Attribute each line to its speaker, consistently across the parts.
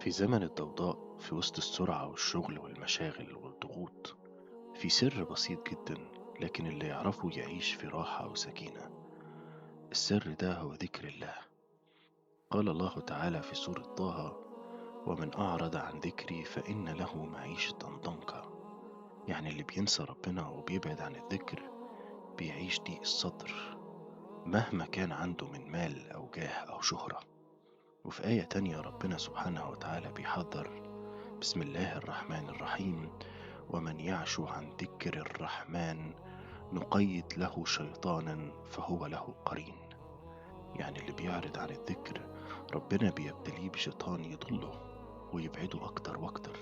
Speaker 1: في زمن الضوضاء، في وسط السرعة والشغل والمشاغل والضغوط، في سر بسيط جدا لكن اللي يعرفه يعيش في راحة وسكينة. السر ده هو ذكر الله. قال الله تعالى في سورة طه: ومن أعرض عن ذكري فإن له معيشة ضنكا. يعني اللي بينسى ربنا وبيبعد عن الذكر بيعيش ضيق الصدر مهما كان عنده من مال أو جاه أو شهرة. وفي آية تانية ربنا سبحانه وتعالى بيحذر: بسم الله الرحمن الرحيم: ومن يعش عن ذكر الرحمن نقيد له شيطانا فهو له قرين. يعني اللي بيعرض عن الذكر ربنا بيبتليه بشيطان يضله ويبعده أكتر وأكتر.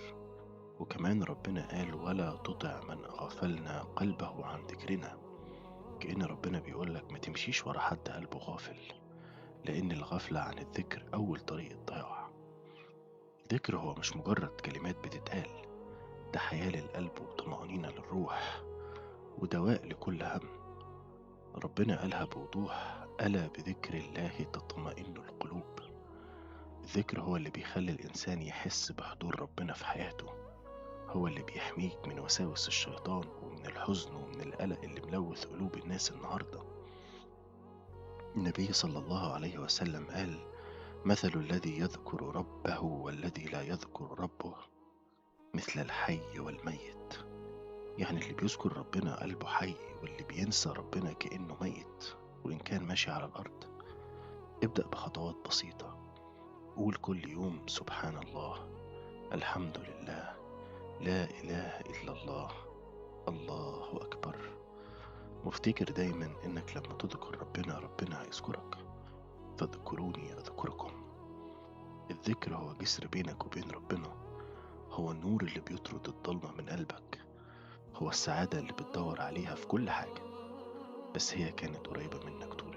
Speaker 1: وكمان ربنا قال: ولا تطع من أغفلنا قلبه عن ذكرنا. كأن ربنا بيقولك ما تمشيش ورا حد قلبه غافل، لأن الغفلة عن الذكر أول طريق الضياع. الذكر هو مش مجرد كلمات بتتقال، ده حياة للقلب وطمأنينة للروح ودواء لكل هم. ربنا قالها بوضوح: ألا بذكر الله تطمئن القلوب. الذكر هو اللي بيخلي الإنسان يحس بحضور ربنا في حياته، هو اللي بيحميك من وساوس الشيطان ومن الحزن ومن القلق اللي ملوث قلوب الناس النهاردة. النبي صلى الله عليه وسلم قال: مثل الذي يذكر ربه والذي لا يذكر ربه مثل الحي والميت. يعني اللي بيذكر ربنا قلبه حي، واللي بينسى ربنا كأنه ميت وإن كان ماشي على الأرض. ابدأ بخطوات بسيطة، قول كل يوم: سبحان الله، الحمد لله، لا إله إلا الله، الله أكبر. وافتكر دايما إنك لما تذكر ربنا ربنا هيذكرك. فاذكروني أذكركم. الذكر هو جسر بينك وبين ربنا، هو النور اللي بيطرد الضلمة من قلبك، هو السعادة اللي بتدور عليها في كل حاجة بس هي كانت قريبة منك طول